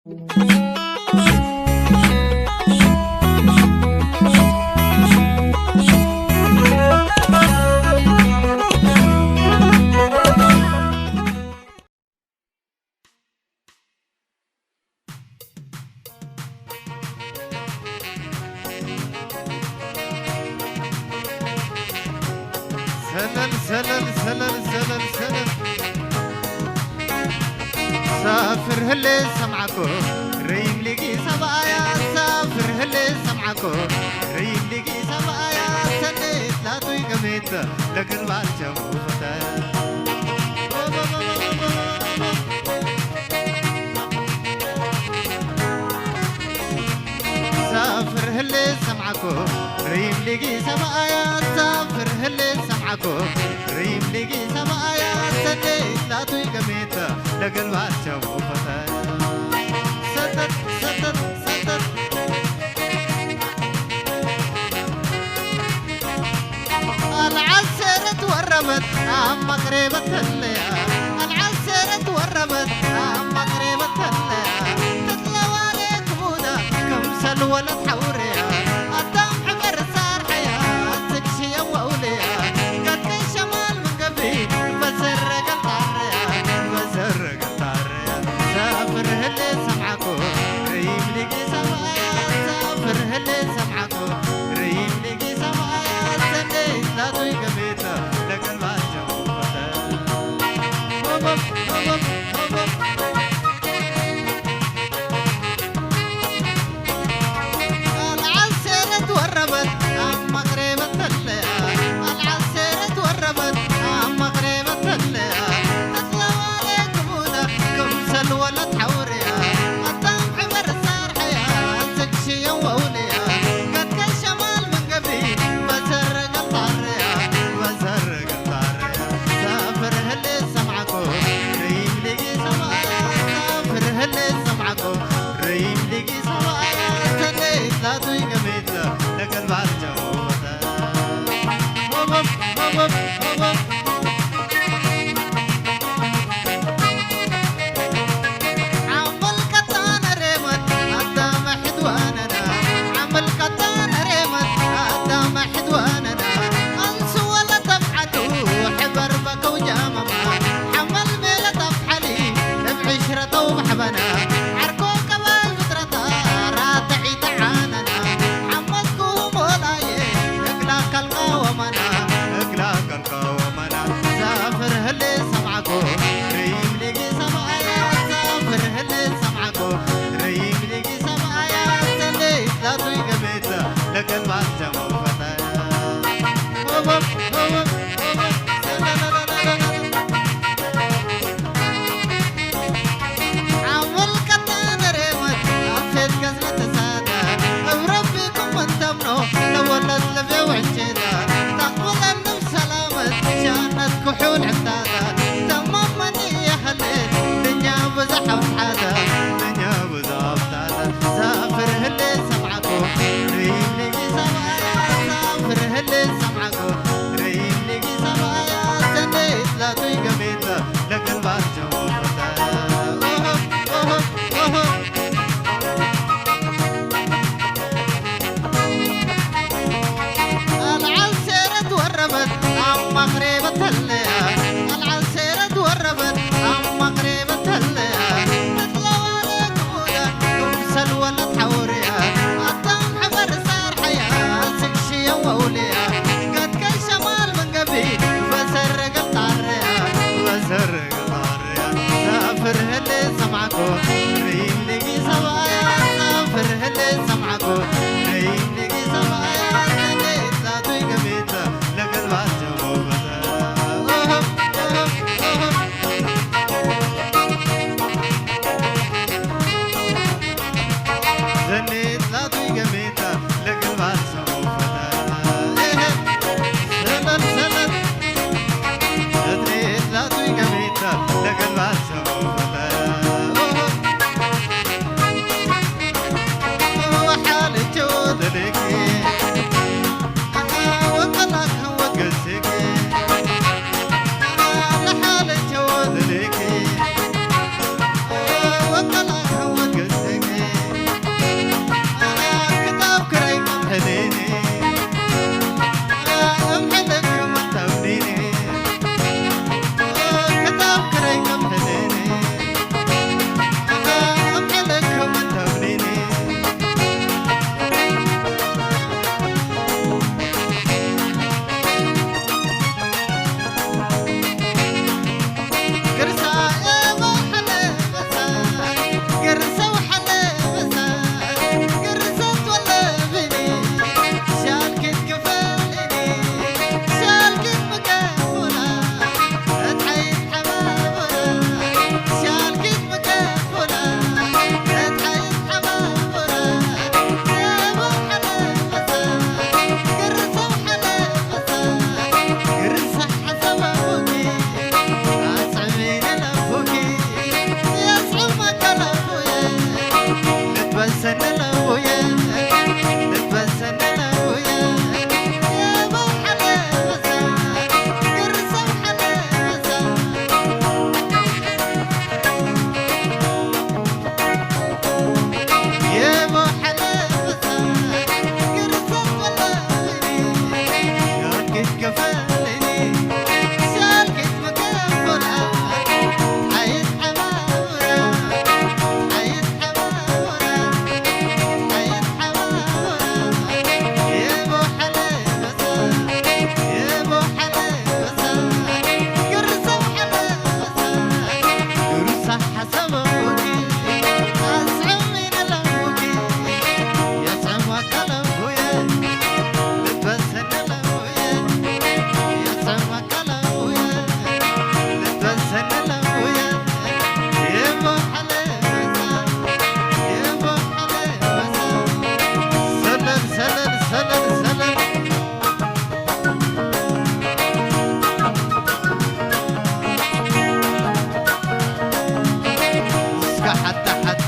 سلل سافر هلي سمعكو ريم لقي سبايا سافر هلي سمعكو ريم لقي سبايا سنيت لا توي قميت لكن بعد شوفتها سافر هلي سمعكو ريم لقي سبايا سافر هلي سمعكو ريم لقي سبايا سنيت لا توي قميت لكن بعد شوفتها ستت العسرة تورمت عم قريبة الليا العسرة تورمت عم قريبة الليا تطلع عليك مودا كمسل ولد حوريا الدم حبر صار حياة تكشي وأوليا قد الشمال من قبلي بسرق الطاريا بسرق الطاريا سافر هلي سمعكو ريم لقي سمايا سافر هلي سمعكو ريم لقي سمايا سنيت لا توي قبيتا لكن ما شوفتها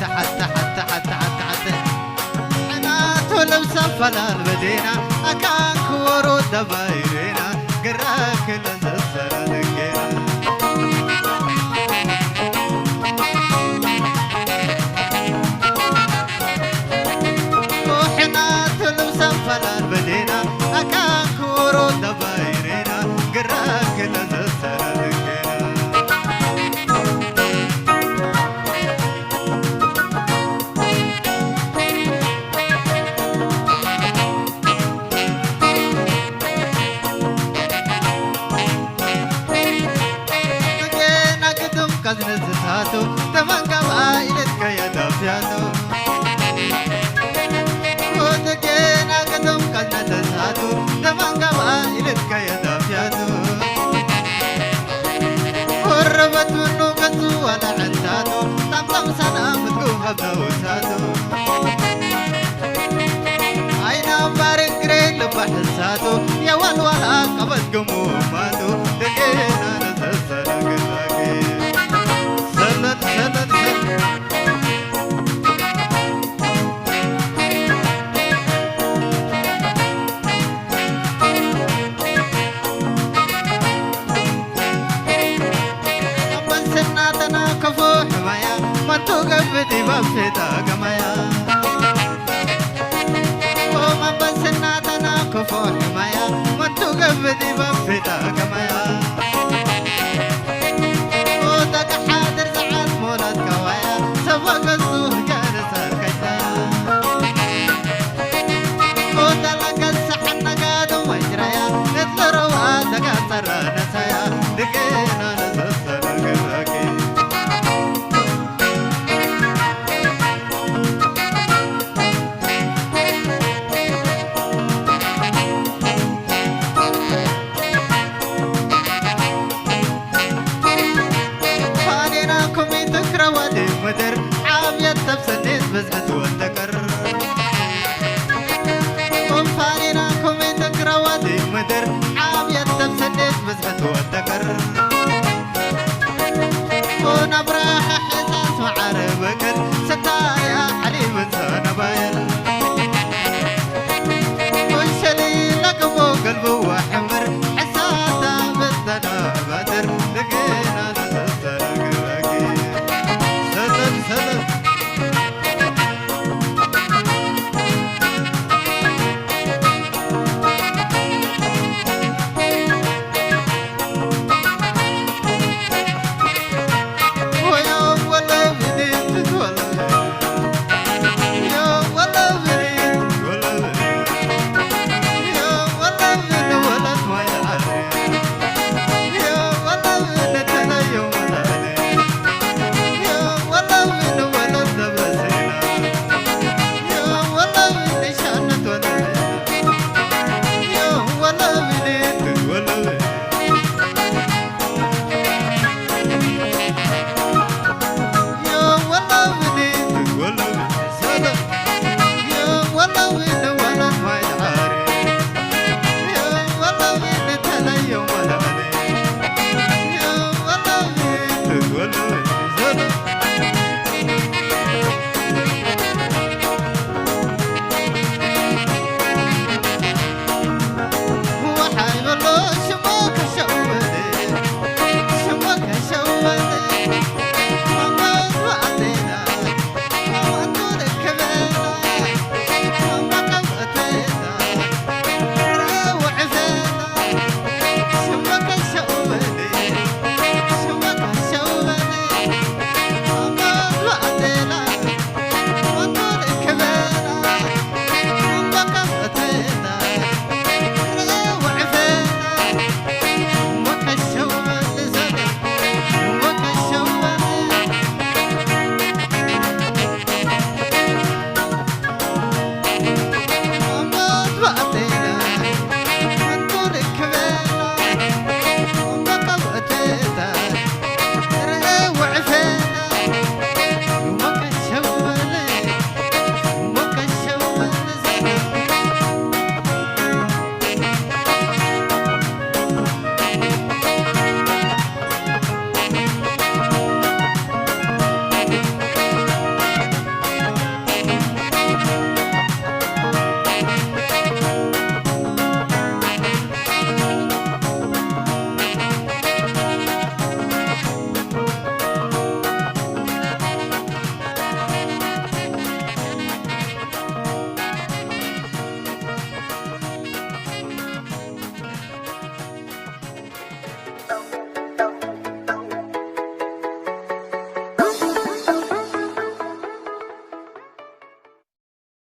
تحت تحت تحت تحت تحت أنا تولم سفلا البدينا أكان كورو دبايرينا قراك لنزل دقينا وحنا تولم سفلا البدينا أكان كورو دبايرينا قراك لنزل دقينا كزن زتاتو تمانغا بايلت كيا دافياتو ودكينا كدم كزن زتاتو تمانغا بايلت كيا دافياتو وربت منو كنتو ولا عتاتو تمام سنة متقو هبدا وساتو عينا بارك ريل بحساتو يا والولا قبض قموماتو دكينا نتسرق اللاقي بدي بفتا كمايا وما بس ناتنا كفو حمايا ما تقف بدي بفتا كمايا